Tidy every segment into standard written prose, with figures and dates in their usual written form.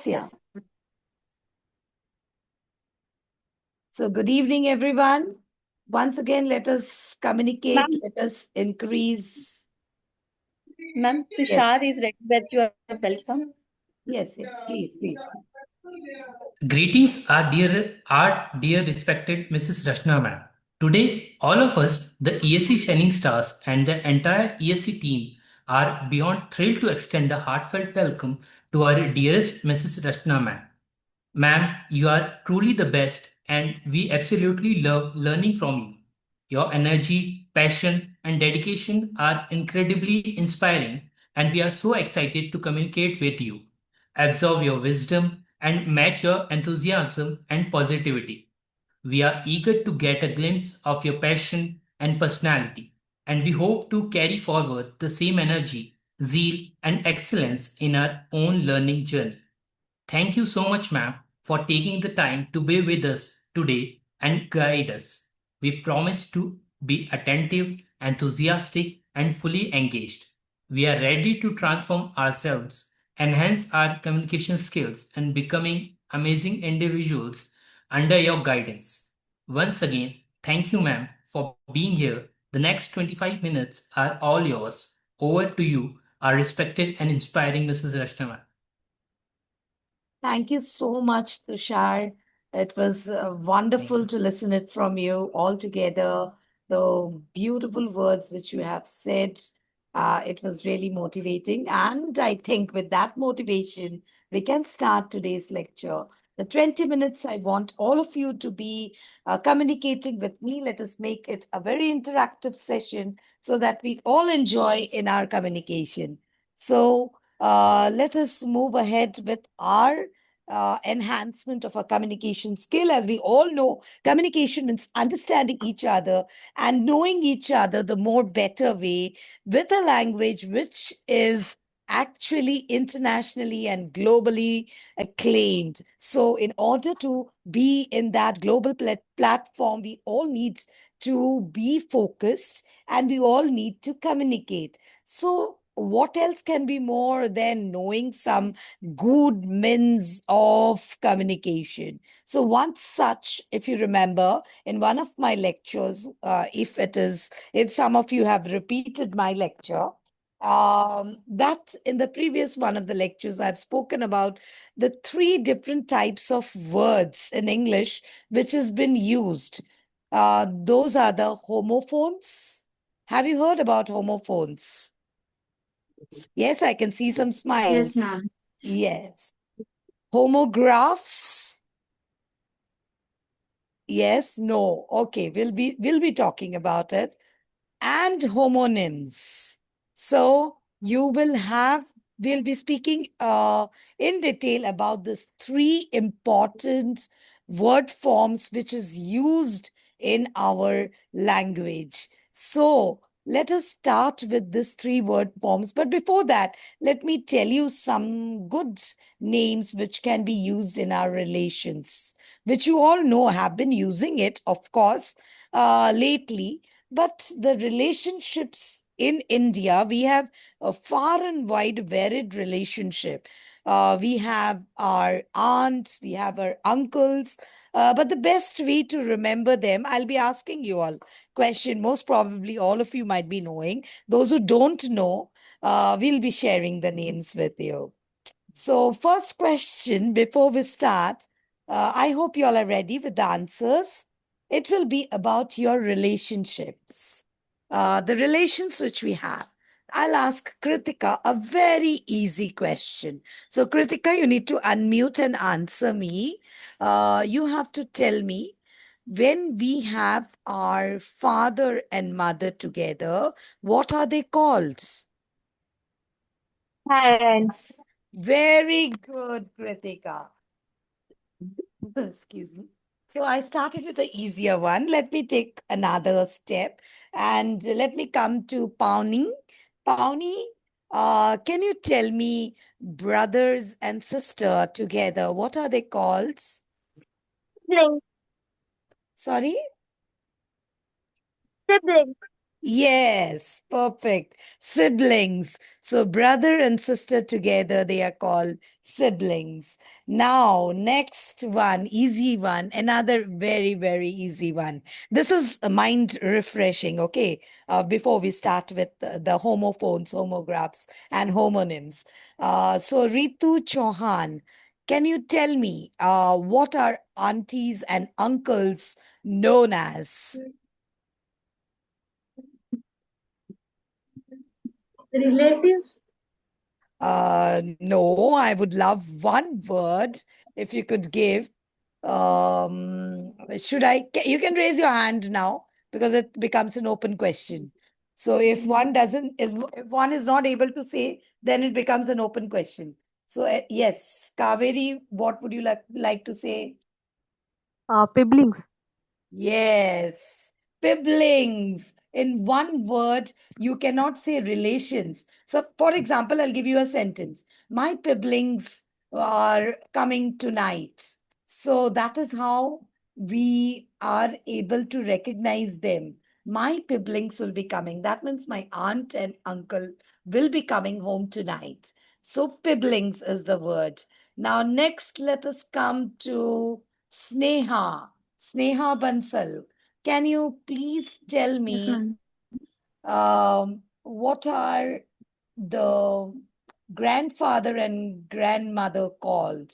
Yes, yes. So, good evening, everyone. Once again, let us communicate, Ma'am, let us increase. ma'am, Yes, Tushar is ready that you are welcome. yes, yes. Please, please. Greetings, our dear respected Mrs. Rashna ma'am. Today, all of us, the ESC Shining Stars and the entire ESC team, are beyond thrilled to extend a heartfelt welcome to our dearest Mrs. Rashna ma'am. Ma'am, you are truly the best, and we absolutely love learning from you. Your energy, passion, and dedication are incredibly inspiring, and we are so excited to communicate with you, absorb your wisdom, and match your enthusiasm and positivity. We are eager to get a glimpse of your passion and personality, and we hope to carry forward the same energy, zeal, and excellence in our own learning journey. Thank you so much, ma'am, for taking the time to be with us today and guide us. We promise to be attentive, enthusiastic, and fully engaged. We are ready to transform ourselves, enhance our communication skills, and becoming amazing individuals under your guidance. Once again, thank you, ma'am, for being here. The next 25 minutes are all yours. Over to you, our respected and inspiring Mrs. Rashna. Thank you so much, Tushar. It was wonderful to listen it from you all together. The beautiful words which you have said, it was really motivating. And I think with that motivation, we can start today's lecture. The 20 minutes, I want all of you to be communicating with me. Let us make it a very interactive session so that we all enjoy in our communication. So, let us move ahead with our enhancement of our communication skill. As we all know, communication is understanding each other and knowing each other the more better way with a language which is actually internationally and globally acclaimed. So, in order to be in that global platform, we all need to be focused and we all need to communicate. So, what else can be more than knowing some good means of communication? So, one such, if you remember, in one of my lectures, if some of you have repeated my lecture, that in the previous one of the lectures, I've spoken about the three different types of words in English which has been used. Those are the homophones. Have you heard about homophones? Yes, I can see some Yes, smiles. ma'am. Yes. Homographs? Yes, no. Okay, we'll be talking about it. And homonyms. So we'll be speaking in detail about these three important word forms which is used in our language. So let us start with these three word forms. But before that, let me tell you some good names which can be used in our relations, which you all know have been using it, of course, lately. But the relationships in India, we have a far and wide varied relationship. We have our aunts, we have our uncles, but the best way to remember them, I'll be asking you all question. Most probably, all of you might be knowing. Those who don't know, we'll be sharing the names with you. So, first question before we start, I hope you all are ready with the answers. It will be about your relationships, the relations which we have. I'll ask Kritika a very easy question. So, Kritika, you need to unmute and answer me. You have to tell me, when we have our father and mother together, what are they called? Parents. Very good, Kritika. Excuse me. So I started with the easier one. Let me take another step and let me come to Pawnee. Pawnee, can you tell me brothers and sister together, what are they called? Sibling. Sorry? Sibling. Yes, perfect. Siblings. So brother and sister together, they are called siblings. Now, next one, easy one, another very, very easy one. This is mind refreshing, okay? Before we start with the homophones, homographs, and homonyms. So Ritu Chauhan, can you tell me what are aunties and uncles known as? Relatives. No, I would love one word if you could give. You can raise your hand now because it becomes an open question. So if one doesn't, if one is not able to say, then it becomes an open question. So yes, Kaveri, what would you like to say? Siblings. Yes, siblings. In one word, you cannot say relations. So, for example, I'll give you a sentence. My siblings are coming tonight. So, that is how we are able to recognize them. My siblings will be coming. That means my aunt and uncle will be coming home tonight. So, siblings is the word. Now, next, let us come to Sneha. Sneha Bansal, can you please tell Yes, me ma'am. what are the grandfather and grandmother called?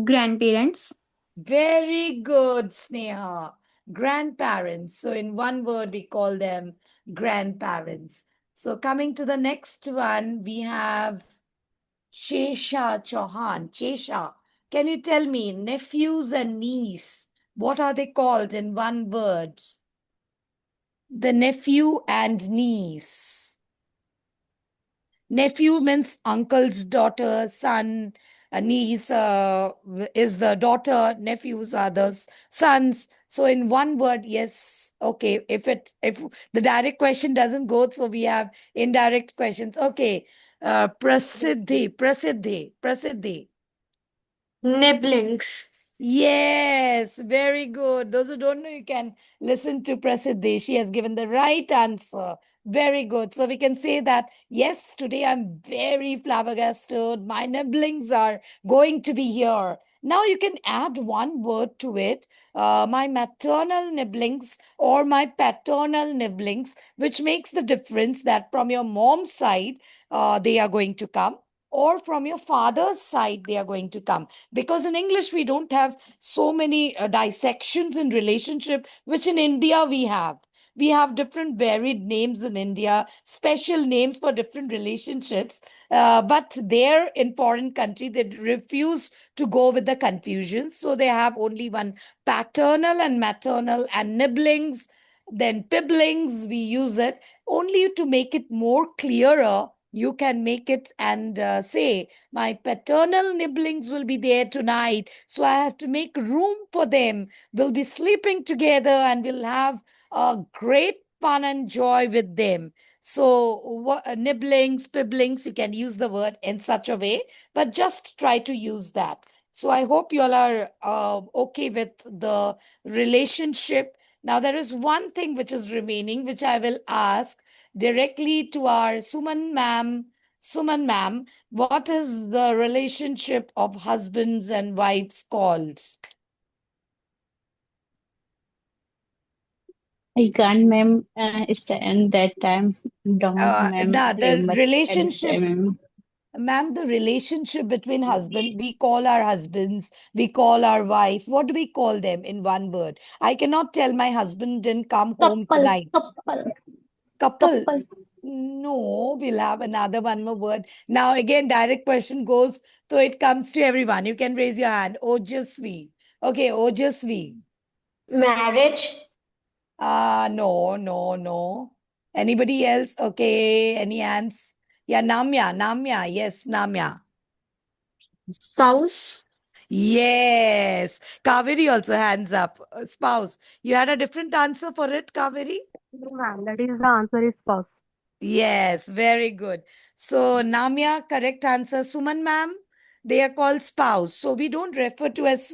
Grandparents. Very good, Sneha. Grandparents. So, in one word, we call them grandparents. So, coming to the next one, we have Shesha Chauhan. Shesha, can you tell me nephews and niece? What are they called in one word? The nephew and niece. Nephew means uncle's daughter, son, a niece is the daughter, nephews are the sons. So in one word, yes. Okay, if the direct question doesn't go, so we have indirect questions. Okay. Prasiddhi. Nibblings. Yes, very good. Those who don't know, you can listen to Prasiddhi. She has given the right answer. Very good. So we can say that, yes, today I'm very flabbergasted. My nibblings are going to be here. Now you can add one word to it, my maternal nibblings or my paternal nibblings, which makes the difference that from your mom's side, they are going to come, or from your father's side, they are going to come, because in English we don't have so many dissections in relationship, which in India we have different varied names in India, special names for different relationships, but there in foreign country they refuse to go with the confusion, so they have only one paternal and maternal and nibblings, then piblings. We use it only to make it more clearer. You can make it and say my paternal nibblings will be there tonight, so I have to make room for them. We'll be sleeping together and we'll have a great fun and joy with them. So, nibblings, pibblings, you can use the word in such a way, but just try to use that. So, I hope you all are okay with the relationship. Now, there is one thing which is remaining, which I will ask directly to our Suman ma'am. Suman ma'am, what is the relationship of husbands and wives called? I can't, ma'am, stand that time. Don't, ma'am, The remember at this relationship, time. ma'am, the relationship between husband, we call our husbands, we call our wife. What do we call them in one word? I cannot tell my husband didn't come home Couple, tonight. couple, Couple. couple. No, we'll have another one more word. Now, again, direct question goes, so it comes to everyone. You can raise your hand. Ojasvi. Okay, Ojasvi. Marriage. No. Anybody else? Okay, any hands? Yeah, Namya. Yes, Namya. Spouse. Yes. Kaveri also hands up. Spouse. You had a different answer for it, Kaveri? No, ma'am. That is the answer is spouse. Yes, very good. So, Namya, correct answer. Suman, ma'am? They are called spouse. So we don't refer to as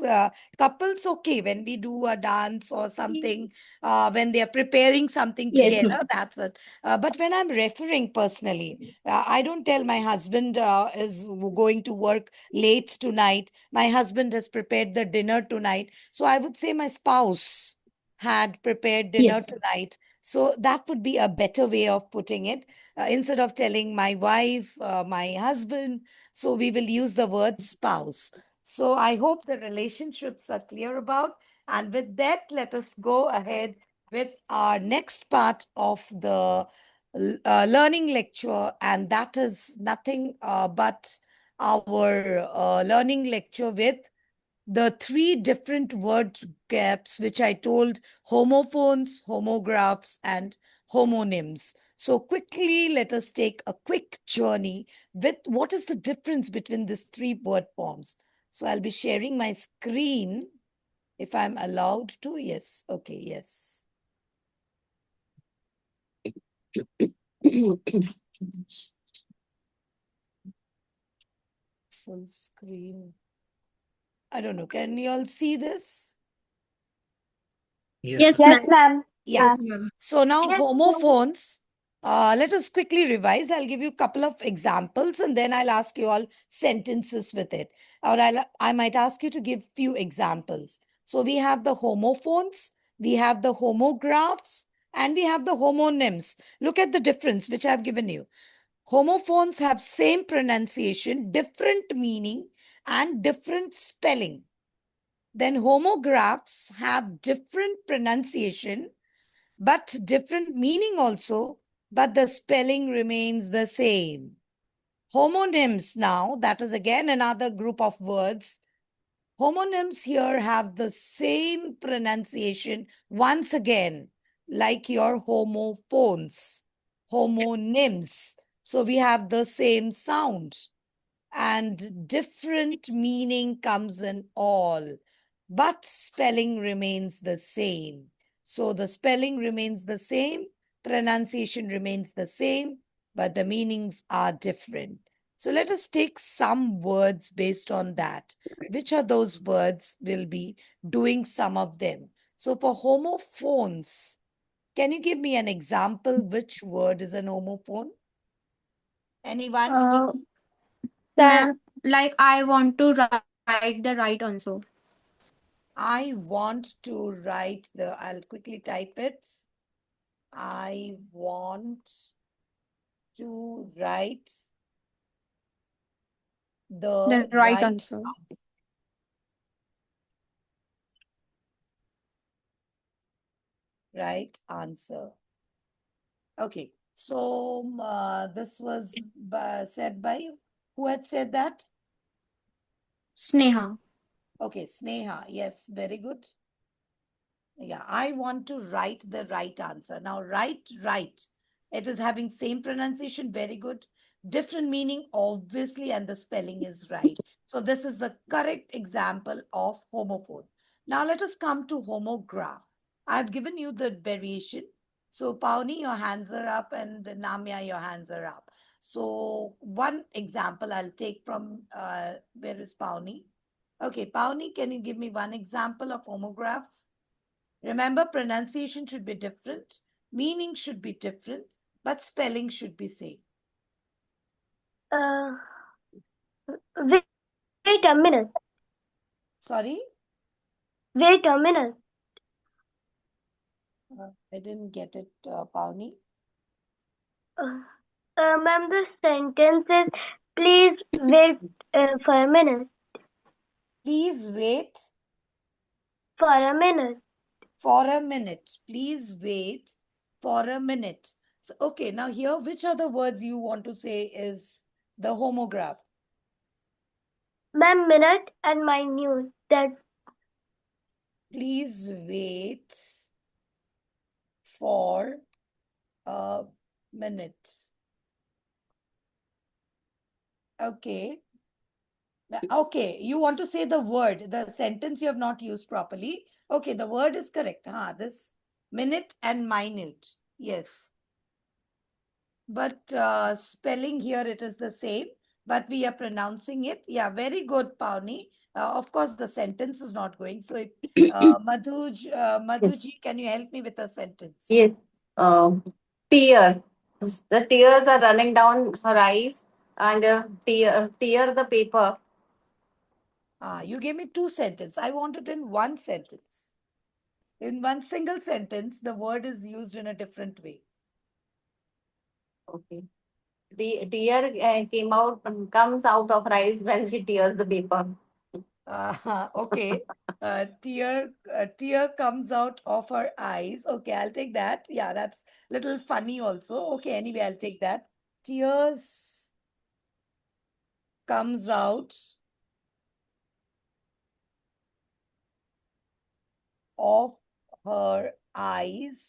couples. Okay, when we do a dance or something, when they are preparing something Yes, together, ma'am. that's it. But when I'm referring personally, I don't tell my husband is going to work late tonight. My husband has prepared the dinner tonight. So I would say my spouse had prepared dinner Yes. tonight. So that would be a better way of putting it. Instead of telling my wife, my husband, so we will use the word spouse. So I hope the relationships are clear about. And with that, let us go ahead with our next part of the learning lecture. And that is nothing but our learning lecture with the three different word gaps, which I told: homophones, homographs, and homonyms. So quickly, let us take a quick journey with what is the difference between these three word forms. So I'll be sharing my screen if I'm allowed to. Yes. Okay. Yes. Full screen. I don't know. Can you all see this? Yes. Yes, ma'am. Yes. Ma'am. So now Yes, homophones, let us quickly revise. I'll give you a couple of examples and then I'll ask you all sentences with it. Or I might ask you to give few examples. So we have the homophones, we have the homographs, and we have the homonyms. Look at the difference which I've given you. Homophones have same pronunciation, different meaning, and different spelling. Then homographs have different pronunciation, but different meaning also, but the spelling remains the same. Homonyms now, that is again another group of words. Homonyms here have the same pronunciation once again, like your homophones, homonyms. So we have the same sound and different meaning comes in all, but spelling remains the same. So the spelling remains the same, pronunciation remains the same, but the meanings are different. So let us take some words based on that. Which are those words? We'll be doing some of them. So for homophones, can you give me an example? Which word is an homophone? Anyone? ma'am. Like I want to write the right answer. I want to write I'll quickly type it. I want to write the The right right answer. answer. Right answer. Okay. So this was said by, who had said that? Sneha. Okay, Sneha. Yes, very good. Yeah, I want to write the right answer. Now, right. It is having same pronunciation, very good. Different meaning, obviously, and the spelling is right. So this is the correct example of homophone. Now let us come to homograph. I've given you the variation. So Pauni, your hands are up, and Namya, your hands are up. So one example I'll take from, where is Pauni? Okay, Pauni, can you give me one example of homograph? Remember, pronunciation should be different, meaning should be different, but spelling should be same. Wait a minute. Sorry? Wait a minute. I didn't get it, Pauni. Ma'am, the sentence is, please wait for a minute. Please wait For a minute. for a minute. Please wait for a minute. So, okay, now here, which are the words you want to say is the homograph? Ma'am, minute and minute. That Please wait for a minute. Okay. Okay, you want to say the word, the sentence you have not used properly. Okay, the word is correct. This minute and minute. Yes. But spelling here, it is the same. but we are pronouncing it. Yeah, very good, Pawnee. Of course, the sentence is not going. So, if, Madhuji, can you help me with a sentence? Yes. Tear. The tears are running down her eyes and tear the paper. You gave me two sentences. I want it in one sentence. In one single sentence, the word is used in a different way. Okay. The tear comes out of her eyes when she tears the paper. Okay. Tear comes out of her eyes. Okay, I'll take that. Yeah, that's little funny also. Okay, anyway, I'll take that. Tears comes out of her eyes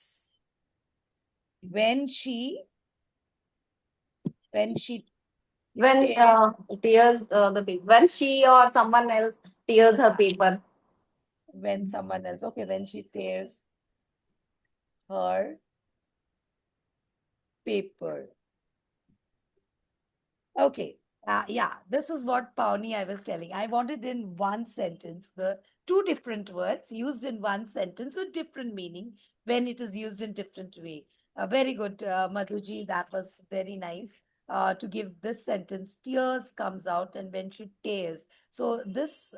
when she When tear- tears the paper. When she or someone else tears her paper. when someone else. Okay, when she tears her paper. Okay. Yeah, this is what Pawnee I was telling. I wanted in one sentence, the two different words used in one sentence with different meaning when it is used in different way. Very good, Madhuji. That was very nice. To give this sentence, tears comes out and when she tears. So this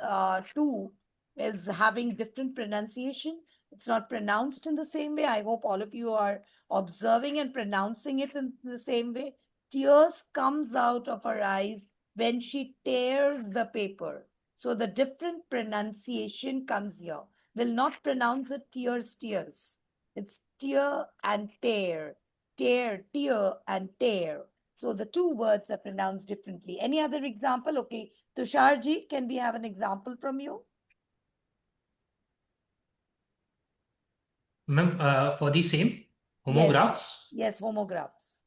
two is having different pronunciation. It's not pronounced in the same way. I hope all of you are observing and pronouncing it in the same way. Tears comes out of her eyes when she tears the paper. So the different pronunciation comes here. Will not pronounce it tears, tears. It's tear and tear. Tear and tear. So the two words are pronounced differently. Any other example? Okay. Tusharji, can we have an example from you? Ma'am, for the same homographs, Yes, homographs.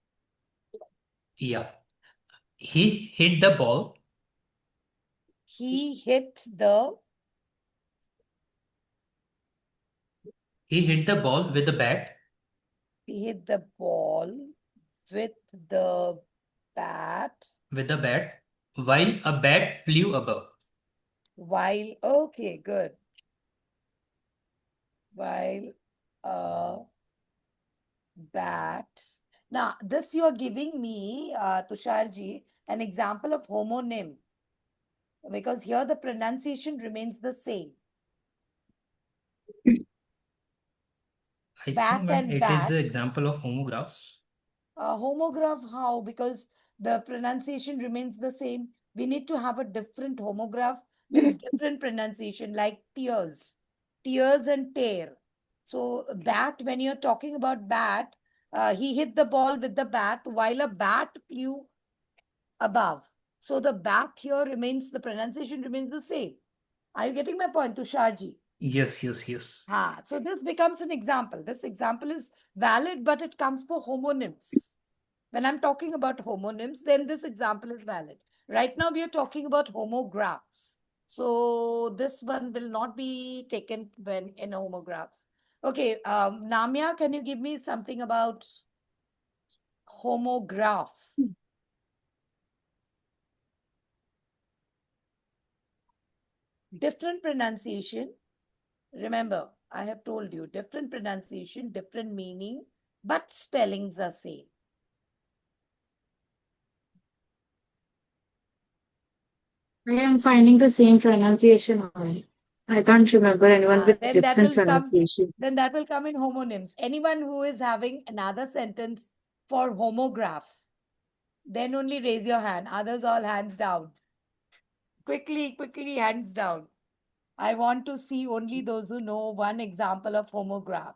yeah, he hit the ball He hit the with the bat he hit the ball with the bat while a bat flew above. while, okay, good. While a bat. Now, this you're giving me, Tusharji, an example of homonym. Because here the pronunciation remains the same. I Bat think, ma'am, and it is bat. the example of homographs. Homograph, how? Because the pronunciation remains the same. We need to have a different homograph, means different pronunciation, like tears. Tears and tear. So bat, when you're talking about bat, he hit the ball with the bat while a bat flew above. So the bat here remains, the pronunciation remains the same. Are you getting my point, Tusharji? Yes, yes, yes. So this becomes an example. This example is valid, but it comes for homonyms. When I'm talking about homonyms, then this example is valid. Right now, we are talking about homographs. So this one will not be taken when in homographs. Okay, Namya, can you give me something about homograph? Different pronunciation. Remember, I have told you, different pronunciation, different meaning, but spellings are same. I am finding the same pronunciation only. I can't remember anyone with Then that different will come. pronunciation. Then that will come in homonyms. Anyone who is having another sentence for homograph, then only raise your hand. Others all hands down. Quickly, hands down. I want to see only those who know one example of homograph.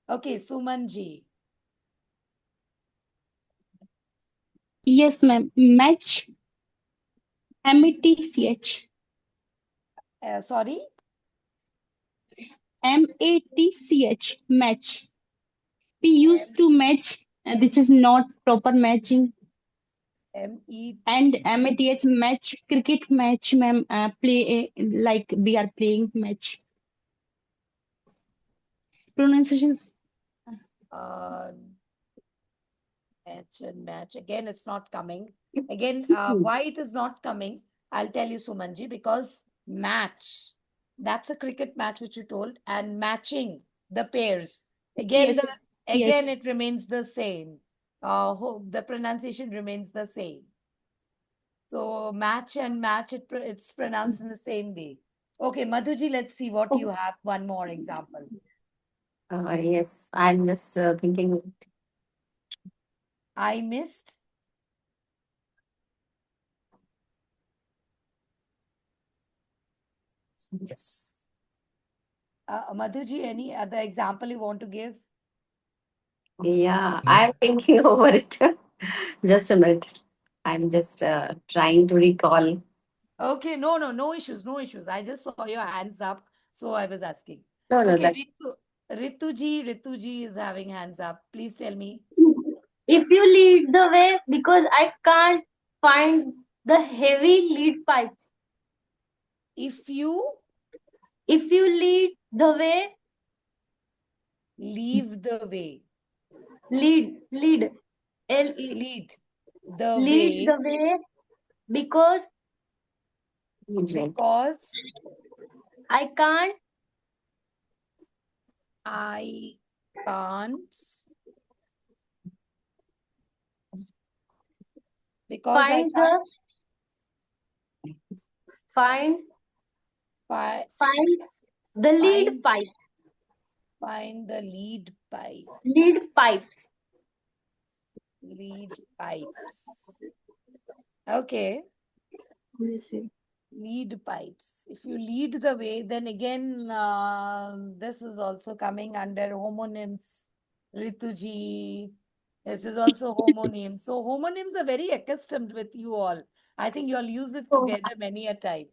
Okay, Sumanji. Yes, ma'am. Match. M-A-T-C-H. Sorry? M-A-T-C-H. Match. We used to match. This is not proper matching. M-E. And M-A-T-H match. Cricket match, ma'am. Play like we are playing match. Pronunciations. Match and match. Again, it's not coming. Again, why it is not coming, I'll tell you, Sumanji, because match, that's a cricket match which you told, and matching the pairs. Again, Yes. again Yes. it remains the same. The pronunciation remains the same. So match and match, it's pronounced in the same way. Okay, Madhuji, let's see what you have. One more example. Yes, I'm just thinking. I missed. Yes. Madhuji, any other example you want to give? Yeah, I'm thinking over it. Just a minute. I'm just trying to recall. Okay, no issues, no issues. I just saw your hands up, so I was asking. No, no, Okay, that Rituji is having hands up. Please tell me. If you lead the way, because I can't find the heavy lead pipes. If you If you lead the way, leave the way, lead, L-E, lead the lead way, the way, because because I can't I can't, because I find can't find fi- the lead find, pipe, find the lead pipe, lead pipes. lead pipes. Okay. Lead pipes. If you lead the way, then again, this is also coming under homonyms. Rituji. This is also homonym. So homonyms are very accustomed with you all. I think you all use it Oh. together many a time.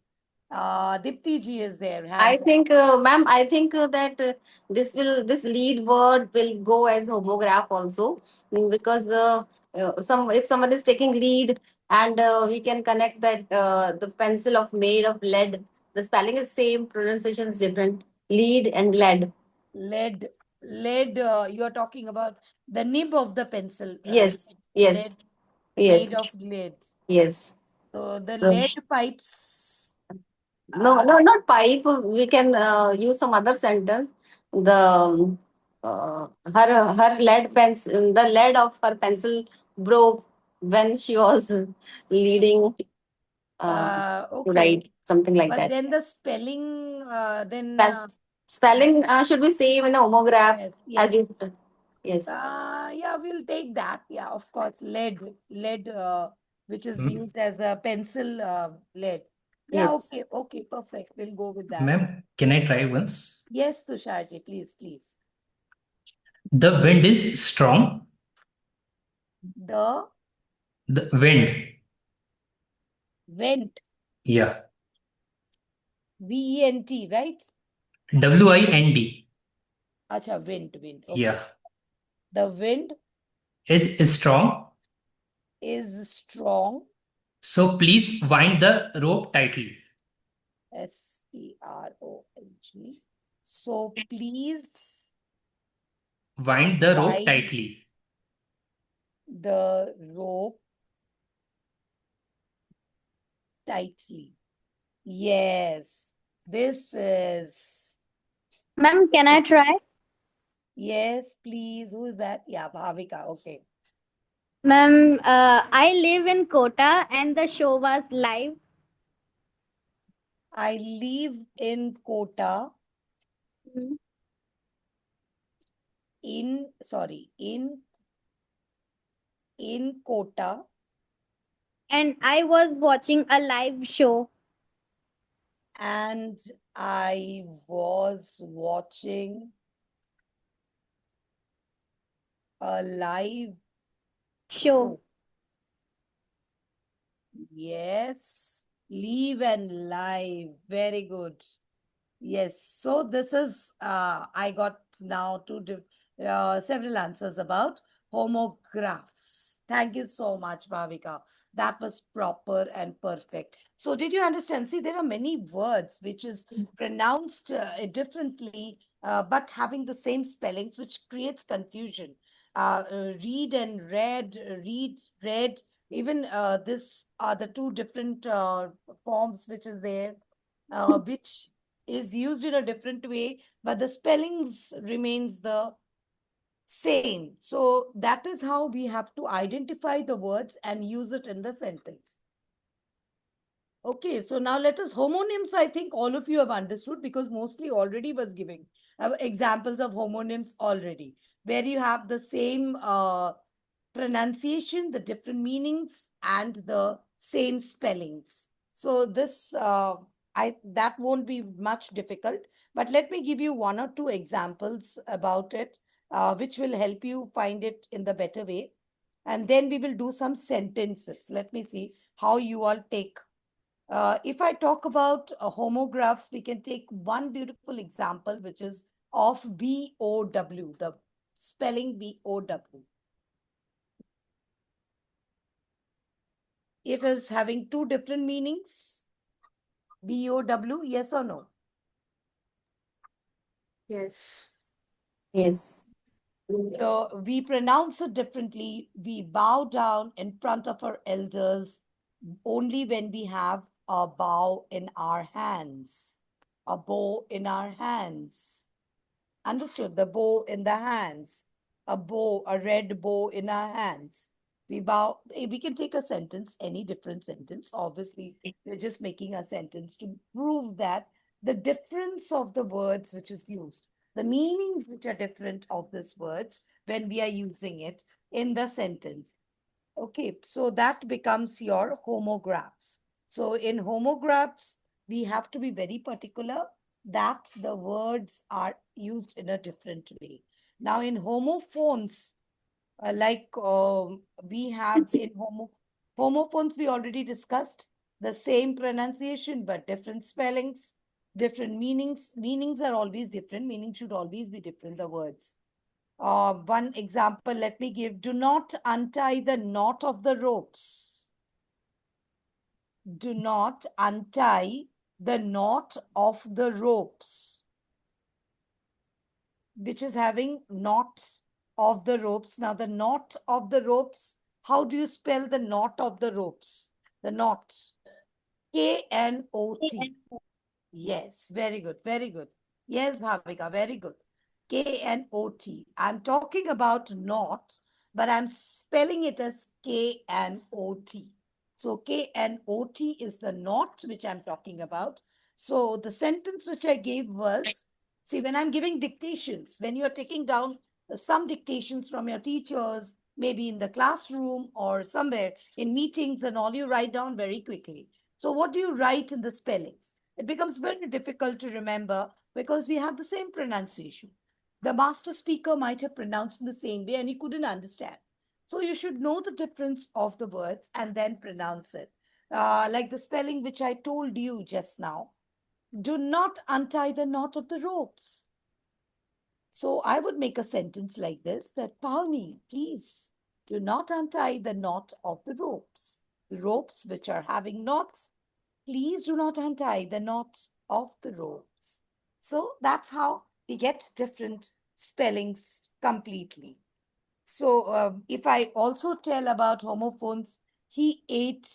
Dipti ji is there. I Hands up. think, ma'am, I think that this lead word will go as homograph also, because if someone is taking lead, and we can connect that the pencil of made of lead, the spelling is same, pronunciation is different. Lead and lead. Lead. Lead, you are talking about the nib of the pencil, right? Yes, yes, Lead, yes, made of lead. yes. So the So, lead pipes. no, no, not pipe. We can use some other sentence. The her lead pencil, the lead of her pencil broke when she was leading to Okay. write, something like But that. then the spelling, then Spelling should be same in homographs, yes, as you. Yes, yeah, we'll take that. Yeah, of course, lead, which is used as a pencil, lead. Yeah, yes. okay, perfect. We'll go with that. Ma'am, can I try once? Yes, Tusharji, please. The wind is strong. The The wind. vent, Yeah. V-E-N-T, right? WIND. Acha, wind. Okay. Yeah. The wind It is strong. is strong. So please wind the rope tightly. S-T-R-O-N-G. So please Wind the rope wind tightly. the rope tightly. Yes, this is. Ma'am, can I try? Yes, please. Who is that? Yeah, Bhavika. Okay. Ma'am, I live in Kota and the show was live. I live in Kota. Mhm. In Kota, And I was watching a live show. and I was watching a live Show. show. Yes, live and live. Very good. Yes. So this is I got now several answers about homographs. Thank you so much, Bhavika. That was proper and perfect. So did you understand? See, there are many words which is pronounced differently, but having the same spellings, which creates confusion. read and read, read, read. Even this are the two different forms which is there, which is used in a different way, but the spellings remains the same. So that is how we have to identify the words and use it in the sentence. Okay, so now let us homonyms. I think all of you have understood because mostly already was giving examples of homonyms already, where you have the same pronunciation, the different meanings, and the same spellings. So this that won't be much difficult. But let me give you one or two examples about it, which will help you find it in the better way. And then we will do some sentences. Let me see how you all take. If I talk about homographs, we can take one beautiful example, which is of BOW, the spelling BOW. It is having two different meanings. BOW, yes or no? Yes. Yes. So we pronounce it differently. We bow down in front of our elders only when we have a bow in our hands. A bow in our hands. Understood? The bow in the hands. A bow, a red bow in our hands. We bow. We can take a sentence, any different sentence. Obviously, we're just making a sentence to prove that the difference of the words which is used, the meanings which are different of these words when we are using it in the sentence. Okay, so that becomes your homographs. So in homographs, we have to be very particular that the words are used in a different way. Now in homophones, we have in homophones, we already discussed the same pronunciation but different spellings, different meanings. Meanings are always different. Meaning should always be different, the words. One example, let me give. Do not untie the knot of the ropes. Do not untie the knot of the ropes, which is having knot of the ropes. Now, the knot of the ropes, how do you spell the knot of the ropes? The knot. K-N-O-T. Yes, very good, very good. Yes, Bhavika, very good. K-N-O-T. I'm talking about knot, but I'm spelling it as K-N-O-T. So K-N-O-T is the knot which I'm talking about. So the sentence which I gave was, see, when I'm giving dictations, when you're taking down some dictations from your teachers, maybe in the classroom or somewhere in meetings and all, you write down very quickly. So what do you write in the spellings? It becomes very difficult to remember because we have the same pronunciation. The master speaker might have pronounced in the same way and he couldn't understand. So you should know the difference of the words and then pronounce it. Like the spelling which I told you just now. Do not untie the knot of the ropes. So I would make a sentence like this, that Pawnee, please do not untie the knot of the ropes. The ropes which are having knots, please do not untie the knot of the ropes. So that's how we get different spellings completely. So if I also tell about homophones, he ate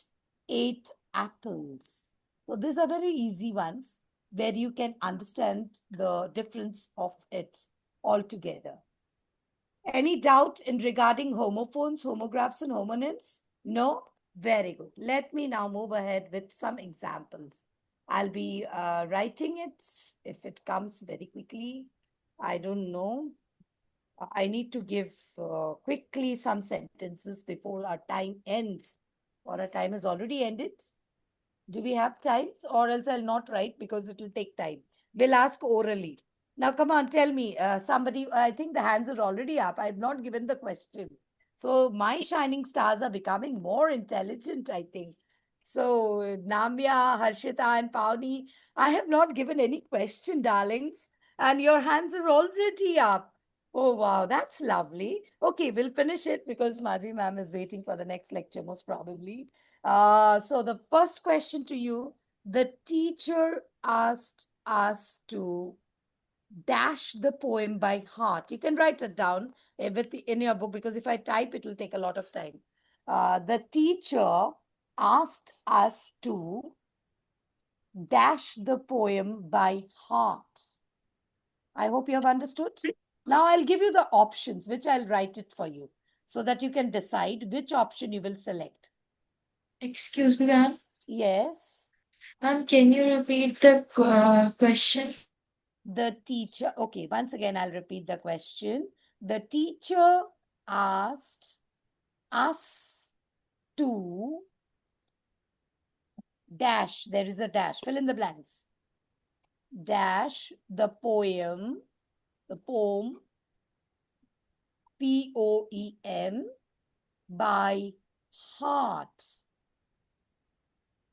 8 apples. So these are very easy ones where you can understand the difference of it altogether. Any doubt in regarding homophones, homographs, and homonyms? No? Very good. Let me now move ahead with some examples. I'll be writing it if it comes very quickly. I don't know. I need to give quickly some sentences before our time ends, or our time has already ended. Do we have times, or else I'll not write because it will take time. We'll ask orally. Now, come on, tell me. Somebody, I think the hands are already up. I've not given the question. So my shining stars are becoming more intelligent, I think. So Namya, Harshita, and Pawnee, I have not given any question, darlings, and your hands are already up. Oh, wow, that's lovely. Okay, we'll finish it because Madhi ma'am is waiting for the next lecture, most probably. So the first question to you, the teacher asked us to dash the poem by heart. You can write it down in your book, because if I type, it will take a lot of time. The teacher asked us to dash the poem by heart. I hope you have understood. Now I'll give you the options, which I'll write it for you, so that you can decide which option you will select. Excuse me, ma'am. Yes. Ma'am, can you repeat the question? The teacher, okay, once again, I'll repeat the question. The teacher asked us to dash, there is a dash, fill in the blanks. Dash the poem, P-O-E-M, by heart,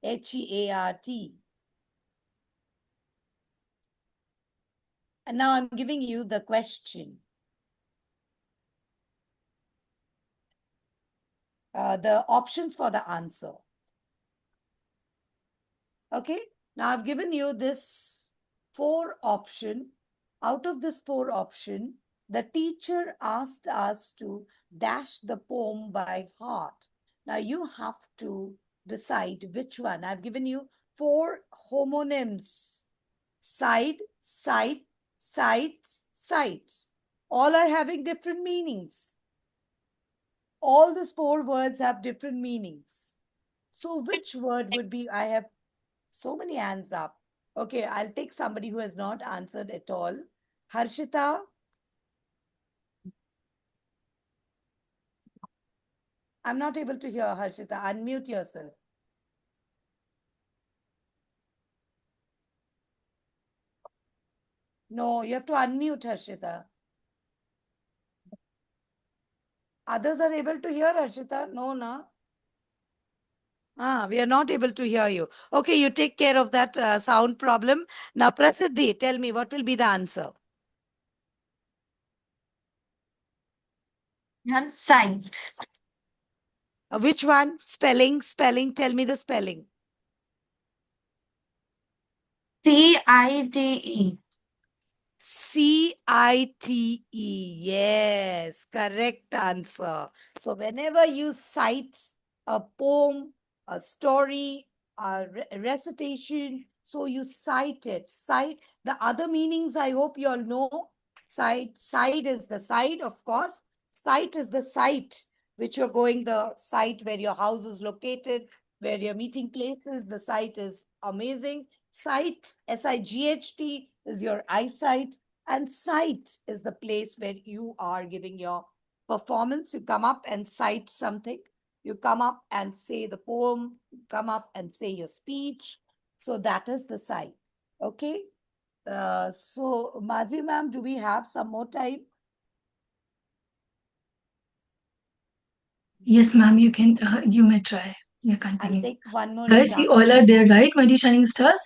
H-E-A-R-T. And now I'm giving you the question. The options for the answer. Okay, now I've given you this 4 option. Out of this 4 option, the teacher asked us to dash the poem by heart. Now you have to decide which one. I've given you 4 homonyms. Side, sight, sights, sights. All are having different meanings. All these 4 words have different meanings. So which word would be, I have so many hands up. Okay, I'll take somebody who has not answered at all. Harshita? I'm not able to hear Harshita. Unmute yourself. No, you have to unmute, Harshita. Others are able to hear, Harshita? No, na? We are not able to hear you. Okay, you take care of that sound problem. Now, Prasiddhi, tell me what will be the answer? Ma'am, sight. Which one? Spelling, tell me the spelling. C-I-T-E. C-I-T-E. Yes, correct answer. So whenever you cite a poem, a story, a recitation, so you cite it. Cite the other meanings, I hope you all know. Side is the side, of course. Site is the site which you're going, the site where your house is located, where your meeting place is. The site is amazing. Sight, S-I-G-H-T, is your eyesight, and sight is the place where you are giving your performance. You come up and cite something. You come up and say the poem, come up and say your speech. So that is the sight. Okay. So Madhvi ma'am, do we have some more time? Yes, ma'am, you can, you may try. Yeah, I'll continue. take one more Guys, you example. all are there, right? My dear shining stars?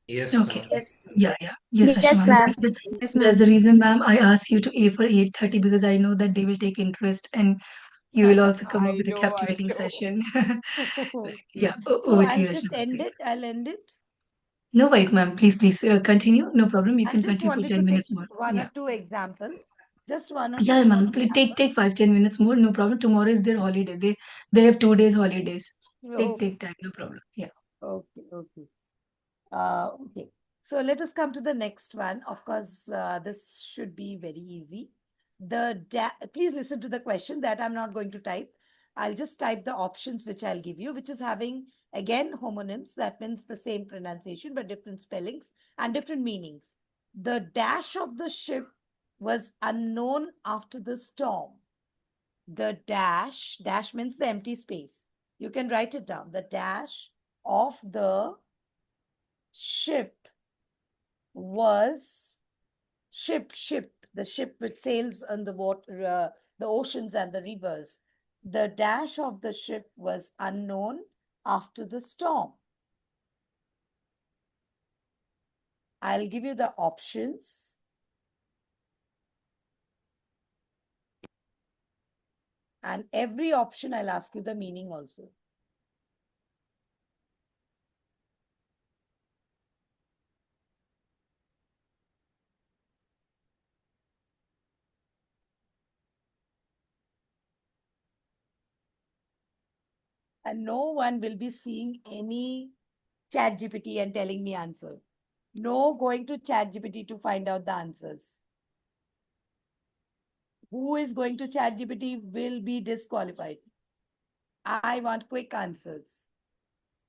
Yes, Okay. ma'am. Yeah. Yes, Rashmi, Yes, ma'am. ma'am. Yes, That's the ma'am. reason, ma'am, I asked you to A for 8:30 because I know that they will take interest and you will also come up I with a know. captivating session. Yeah, So over to I'll you, just Rashmi, end please. it. I'll end it. No worries, ma'am. Please, continue. No problem. You I can just continue for wanted 10 to take minutes more. one or Yeah. two examples. Just one or Yeah, two more ma'am. Please examples. take 5-10 minutes more. No problem. Tomorrow is their holiday. They have 2 days holidays. Oh, Take time. No problem. Yeah. okay. Okay. So let us come to the next one. Of course, this should be very easy. Please listen to the question that I'm not going to type. I'll just type the options which I'll give you, which is having, again, homonyms. That means the same pronunciation, but different spellings and different meanings. The dash of the ship was unknown after the storm. The dash means the empty space. You can write it down. The dash of the ship was ship, the ship which sails on the water, the oceans and the rivers. The dash of the ship was unknown after the storm. I'll give you the options. And every option, I'll ask you the meaning also. And no one will be seeing any ChatGPT and telling me answer. No going to ChatGPT to find out the answers. Who is going to ChatGPT will be disqualified. I want quick answers.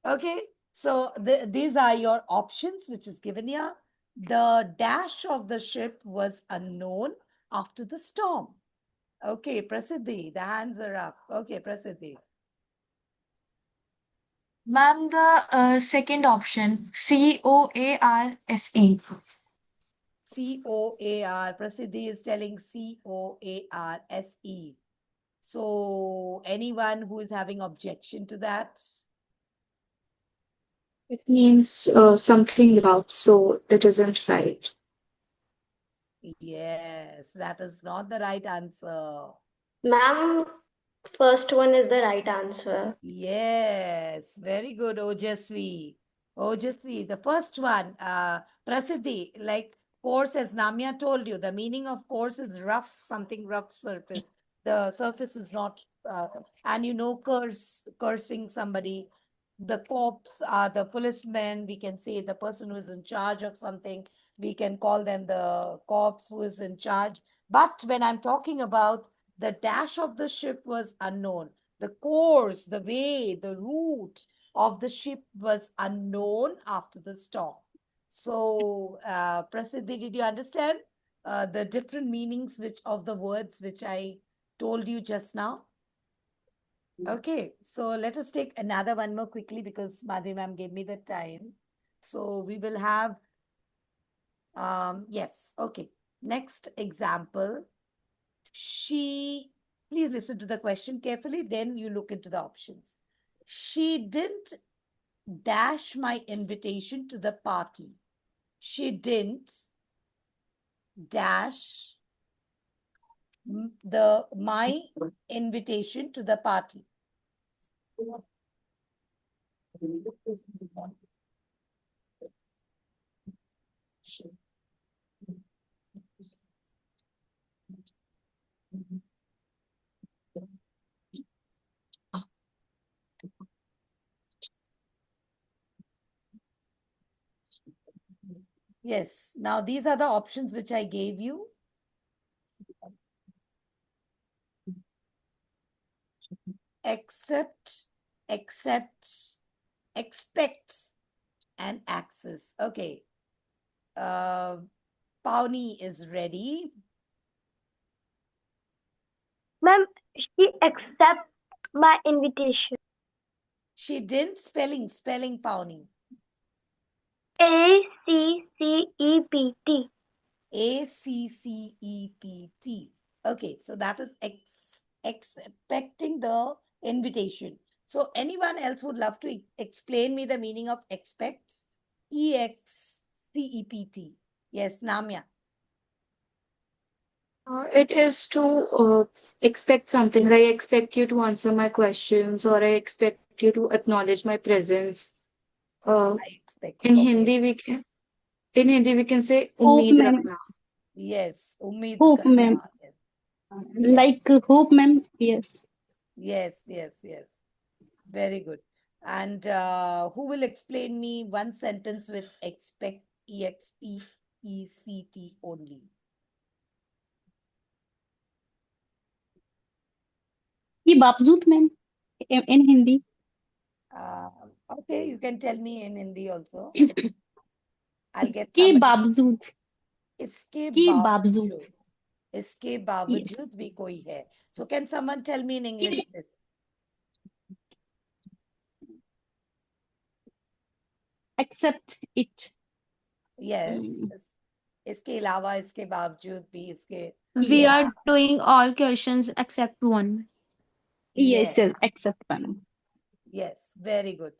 Okay, so these are your options, which is given here. The dash of the ship was unknown after the storm. Okay, Prasiddhi, the hands are up. Okay, Prasiddhi. Ma'am, the second option, COARSE. COAR. Prasiddhi is telling COARSE. So, anyone who is having objection to that? It means something rough, so it isn't right. Yes, that is not the right answer. Ma'am, first one is the right answer. Yes, very good, Ojasvi. Ojasvi, the first one, Prasiddhi, like course, as Namya told you, the meaning of course is rough, something rough surface. The surface is not, and cursing somebody. The cops are the policemen, we can say the person who is in charge of something, we can call them the cops who is in charge. But when I'm talking about the dash of the ship was unknown, the course, the way, the route of the ship was unknown after the storm. So, Prasiddhi, did you understand the different meanings of the words which I told you just now? Okay, so let us take another one more quickly because Madhi ma'am gave me the time. So we will have, yes, okay. Next example. Please listen to the question carefully, then you look into the options. She didn't dash my invitation to the party. She didn't dash my invitation to the party. Yes, now these are the options which I gave you. Accept, expect, and access. Okay. Pawnee is ready. Ma'am, she accept my invitation. She didn't spelling Pawnee. ACCEPT. ACCEPT. Okay, so that is expecting the invitation. So anyone else would love to explain me the meaning of expect? EXCEPT. Yes, Namya. It is to expect something. I expect you to answer my questions, or I expect you to acknowledge my presence. I expect. In Okay. Hindi we can say Hope, उम्मीद ma'am. रखना. Yes, उम्मीद Hope, करना. ma'am. Yes. Like hope, ma'am. Yes. Yes. Very good. And who will explain me one sentence with expect, EXPECT only? ये बावजूद, ma'am. In Hindi. Okay, you can tell me in Hindi also. I'll get के somebody. बावजूद. इसके के बावजूद. बावजूद. इसके बावजूद भी कोई है. So can someone tell me in English this? Accept it. Yes. इसके अलावा, इसके बावजूद भी, इसके. We are doing all questions except one. Yes, accept one. Yes, very good.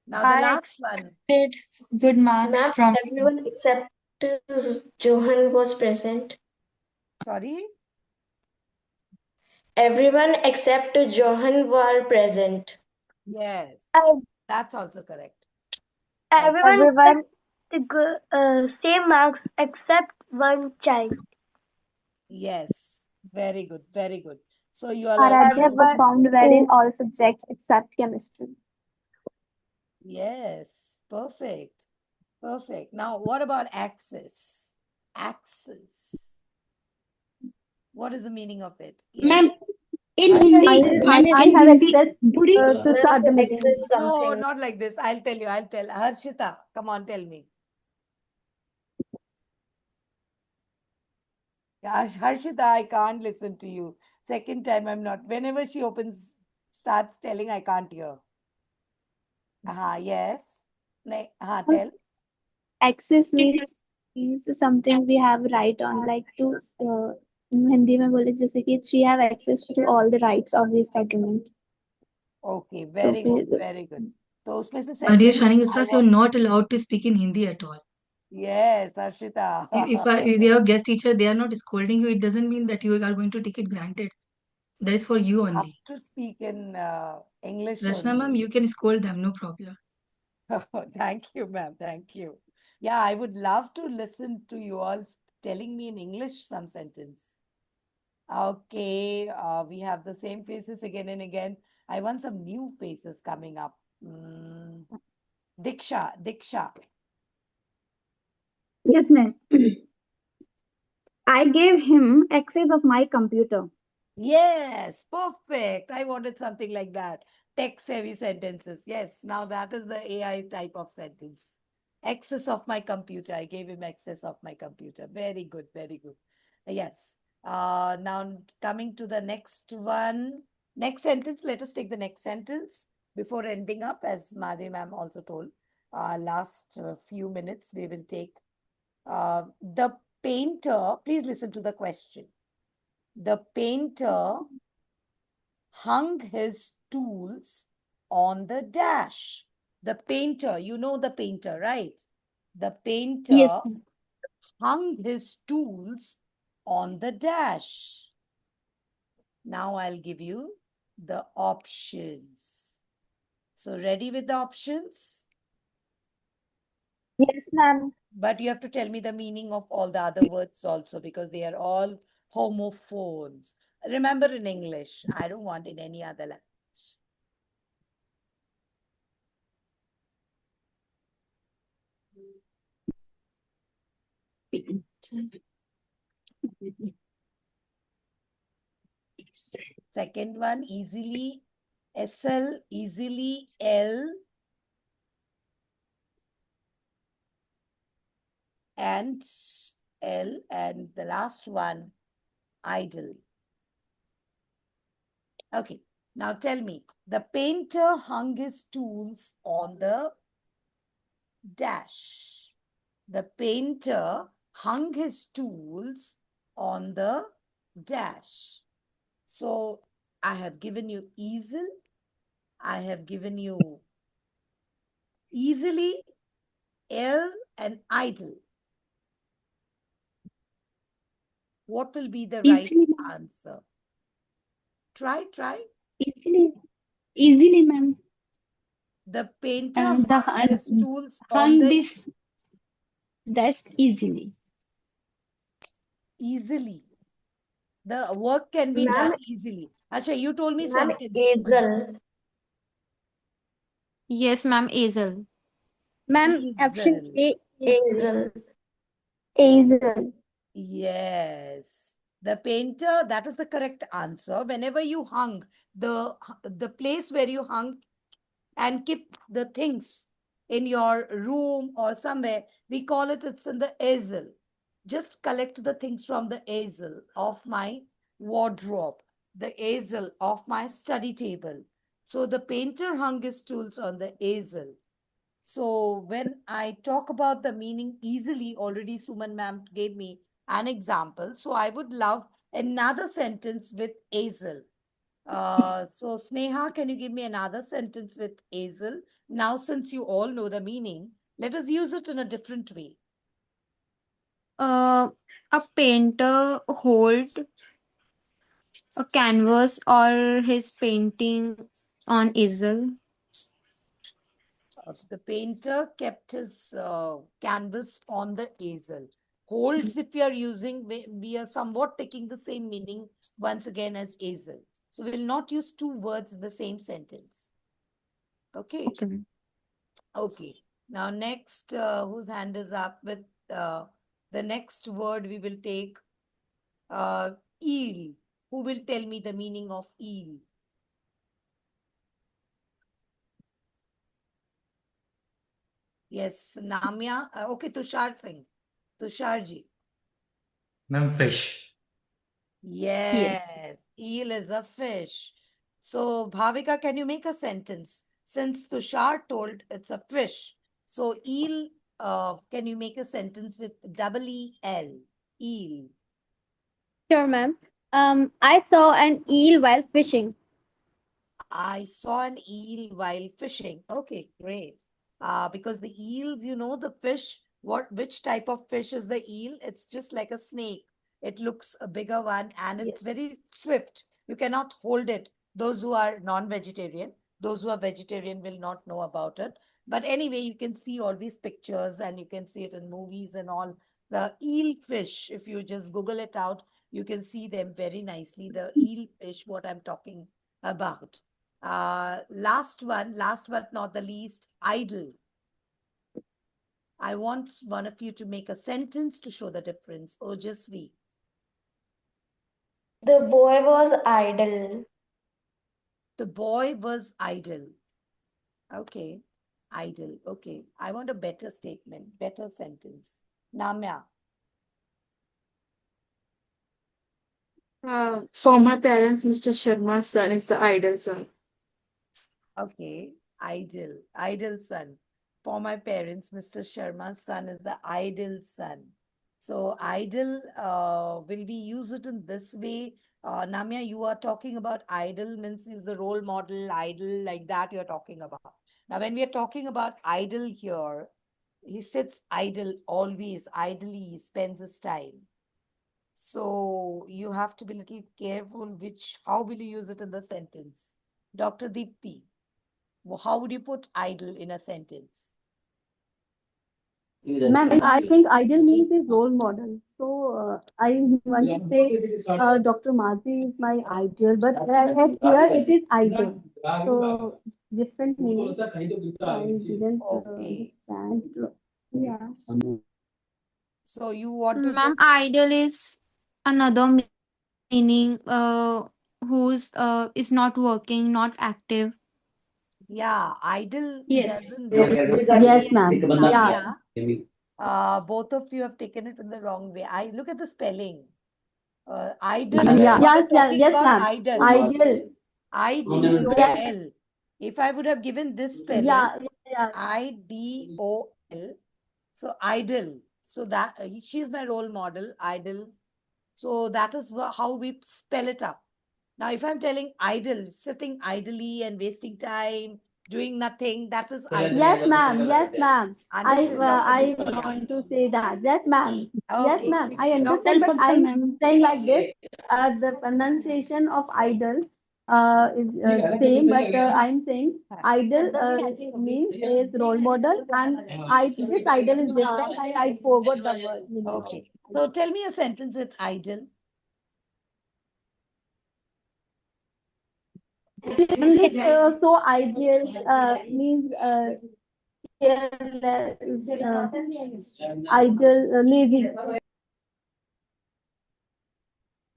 Now the last one. Good marks Ma'am, from everyone except Johan was present. Sorry? Everyone except Johan were present. Yes, that's also correct. Everyone same marks except one child. Yes, very good, very good. So you are like, Aradhya performed well in all subjects except chemistry. yes, perfect. Perfect. Now, what about axis? Axis. What is the meaning of it? Yes. Ma'am, in Yes. Hindi, ma'am, I in have Hindi, access Buri, to submit. No, not like this. I'll tell you. I'll tell. Harshita, come on, tell me. Yeah, Harshita, I can't listen to you. Second time, I'm not. Whenever she starts telling, I can't hear. Yes. Tell. Access means something we have right on, like to Hindi में बोले जैसे कि she have access to all the rights of this document. Okay, very good, very good. तो उसमें से My dear sentence Shining I Stars, you're want. not allowed to speak in Hindi at all. Yes, Harshita. If you're a guest teacher, they are not scolding you. It doesn't mean that you are going to take it granted. That is for you have only. to speak in English Rachna ma'am, only. you can scold them, no problem. Thank you, ma'am. Thank you. Yeah, I would love to listen to you all telling me in English some sentence. Okay, we have the same faces again and again. I want some new faces coming up. Diksha. Yes, ma'am. I gave him access of my computer. Yes, perfect. I wanted something like that. Tech-savvy sentences. Yes, now that is the AI type of sentence. Access of my computer. I gave him access of my computer. Very good, very good. Yes. Now coming to the next one. Next sentence. Let us take the next sentence before ending up, as Madhi ma'am also told. Last few minutes we will take. The painter. Please listen to the question. The painter hung his tools on the dash. The painter, you know the painter, right? The painter yes, hung his tools on the dash. Now I'll give you the options. So ready with the options? Yes, ma'am. But you have to tell me the meaning of all the other words also, because they are all homophones. Remember in English. I don't want in any other language. Second one, easily. SL, easily. L. And L. And the last one, idle. Okay. Now tell me, the painter hung his tools on the dash. The painter hung his tools on the dash. So I have given you easel. I have given you easily, L, and idle. What will be the right easily, answer? Try. easily, ma'am. The painter The hung his tools on hung the this desk easily. easily. The work can be Ma'am, done easily. Asha, you told me ma'am, sentence. easel. Yes, ma'am, easel. Ma'am, option Easel. A, Easel. easel. Yes. The painter, that is the correct answer. Whenever you hung, the place where you hung and keep the things in your room or somewhere, we call it's in the easel. Just collect the things from the easel of my wardrobe, the easel of my study table. So the painter hung his tools on the easel. So when I talk about the meaning easily, already Suman ma'am gave me an example. So I would love another sentence with easel. So Sneha, can you give me another sentence with easel? Now, since you all know the meaning, let us use it in a different way. A painter holds a canvas or his painting on easel. The painter kept his canvas on the easel. Holds, if we are using, we are somewhat taking the same meaning once again as Azel. So we will not use two words in the same sentence. Okay. Okay. Okay. Now next, whose hand is up with the next word we will take, eel. Who will tell me the meaning of eel? Yes, Namya. Okay, Tushar Singh. Tusharji. Ma'am, fish. Yes, eel is a fish. So, Bhavika, can you make a sentence? Since Tushar told it's a fish. So, eel, can you make a sentence with double E-L? Eel. Sure, ma'am. I saw an eel while fishing. I saw an eel while fishing. Okay, great. Because the eels, you know, the fish, which type of fish is the eel? It's just like a snake. It looks a bigger one and it's very swift. You cannot hold it. Those who are non-vegetarian, those who are vegetarian will not know about it. But anyway, you can see all these pictures and you can see it in movies and all. The eel fish, if you just Google it out, you can see them very nicely. The eel fish, what I'm talking about. Last but not the least, idle. I want one of you to make a sentence to show the difference. Ojasvi. The boy was idle. The boy was idle. Okay. Idle. Okay. I want a better statement, better sentence. Namya. For my parents, Mr. Sharma's son is the ideal son. Okay. Idle. Idle son. For my parents, Mr. Sharma's son is the ideal son. So idle, will we use it in this way? Namya, you are talking about idle means is the role model, idle, like that you're talking about. Now, when we are talking about idle here, he sits idle always, idly, he spends his time. So you have to be a little careful how will you use it in the sentence? Dr. Deepti, how would you put idle in a sentence? Ma'am, I think ideal means is role model. So I want to say Dr. Mazi is my ideal, but here it is ideal. So different meaning. I didn't Okay. understand. Yeah. So you want to Ma'am, just, ideal is another meaning who's is not working, not active. yeah, idle Yes. doesn't Yes, ma'am. Namya, Yeah. both of you have taken it in the wrong way. I look at the spelling. Idle, Yeah. we are Yes, talking yes, about ma'am. idle. Ideal. Yes. IDOL. If I would have given this spelling, Yeah. Yeah. IDOL, so idle. So that she's my role model, idle. So that is how we spell it up. Now, if I'm telling idle, sitting idly and wasting time, doing nothing, that is idle. Yes, ma'am. Yes, ma'am. Understood, Dr. I Deepti? Yeah. want to say that. Yes, ma'am. Yes, Okay. ma'am. I understand, but I'm saying like this. The pronunciation of idle is same, but I'm saying idle means is role model, and this idle is different. I forgot the word. meaning of Okay. So tell me a sentence with idle. English, so ideal means careless, idle, lazy.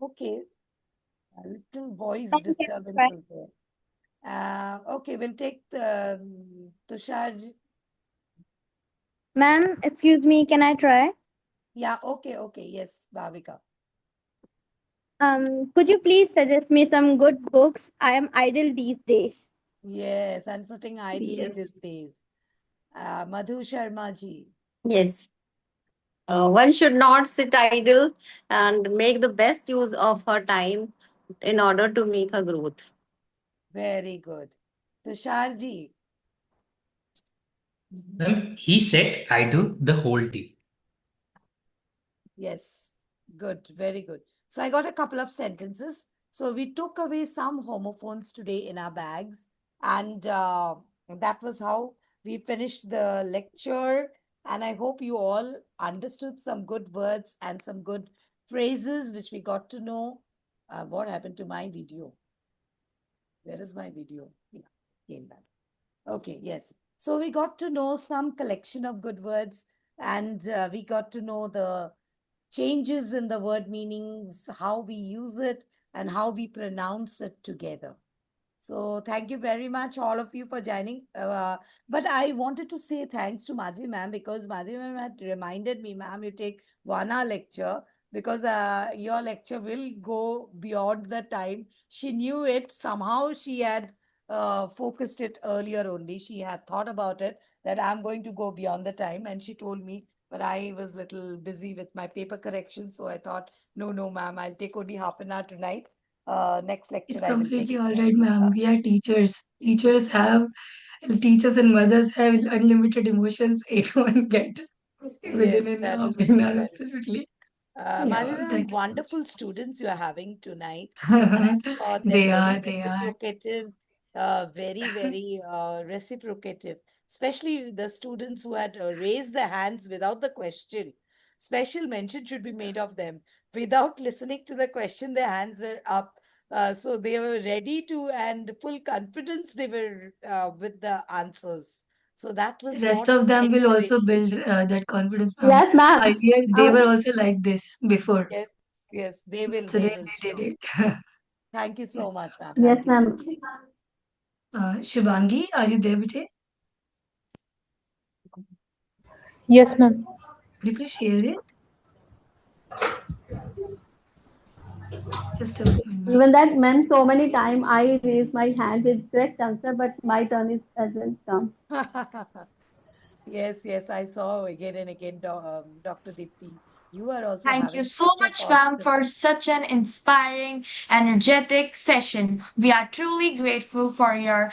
Okay. A little voice disturbance is there. Okay, we'll take the Tushar. Ma'am, excuse me, can I try? Yeah, okay. Yes, Bhavika. Could you please suggest me some good books? I am idle these days. Yes, I'm sitting idly Yes. these days. Madhu Sharma ji. Yes. One should not sit idle and make the best use of her time in order to make her growth. Very good. Tushar ji. Ma'am, he said I do the whole day. Yes, good, very good. So I got a couple of sentences. So we took away some homophones today in our bags, and that was how we finished the lecture. And I hope you all understood some good words and some good phrases which we got to know. What happened to my video? Where is my video? Yeah, came back. Okay, yes. So we got to know some collection of good words, and we got to know the changes in the word meanings, how we use it, and how we pronounce it together. So thank you very much, all of you, for joining. But I wanted to say thanks to Madhvi ma'am, because Madhvi ma'am had reminded me, ma'am, you take 1 hour lecture, because your lecture will go beyond the time. She knew it. Somehow she had focused it earlier only. She had thought about it that I'm going to go beyond the time, and she told me, but I was little busy with my paper correction. So I thought, no, ma'am, I'll take only half an hour tonight. Next lecture, It's I will take completely all more. right, ma'am. We are teachers. Teachers and mothers have unlimited emotions. It won't get Yes, within that is an true. hour, That is absolutely. Madhvi Yeah, ma'am, thank you wonderful students you are having tonight. so And I much. saw them They very are, they are. reciprocative, very reciprocative, especially the students who had raised their hands without the question. Special mention should be made of them. Without listening to the question, their hands were up. So they were ready to, and full confidence they were with the answers. So that The was rest what of them will also encouraged build me. that confidence, ma'am. Yes, ma'am. Earlier, they were also like this before. Yes, yes, So they then will they did show. it. Thank you so Yes. much, ma'am. Yes, Thank you. ma'am. Shubhangi, are you there, bete? Yes, ma'am. Could you please share it? Just a moment, ma'am. Even that, ma'am, so many time I raise my hand with correct answer, but my turn is hasn't come. Yes, I saw again and again, Dr. Dipti. You are also Thank you having so such a much, ma'am, positive. for such an inspiring, energetic session. We are truly grateful for your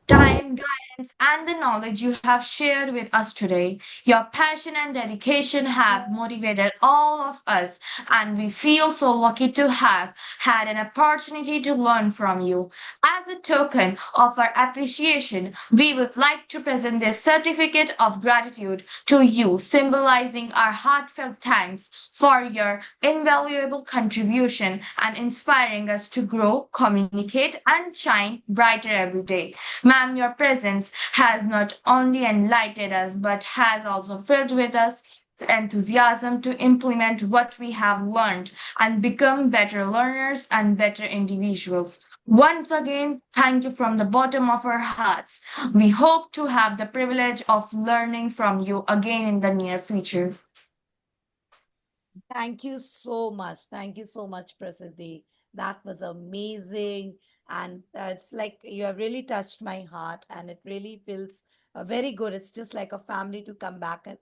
time, guidance, and the knowledge you have shared with us today. Your passion and dedication have motivated all of us, and we feel so lucky to have had an opportunity to learn from you. As a token of our appreciation, we would like to present this certificate of gratitude to you, symbolizing our heartfelt thanks for your invaluable contribution and inspiring us to grow, communicate, and shine brighter every day. Ma'am, your presence has not only enlightened us but has also filled with us enthusiasm to implement what we have learned and become better learners and better individuals. Once again, thank you from the bottom of our hearts. We hope to have the privilege of learning from you again in the near future. Thank you so much. Thank you so much, Prasiddhi. That was amazing. And it's like you have really touched my heart, and it really feels very good. It's just like a family to come back again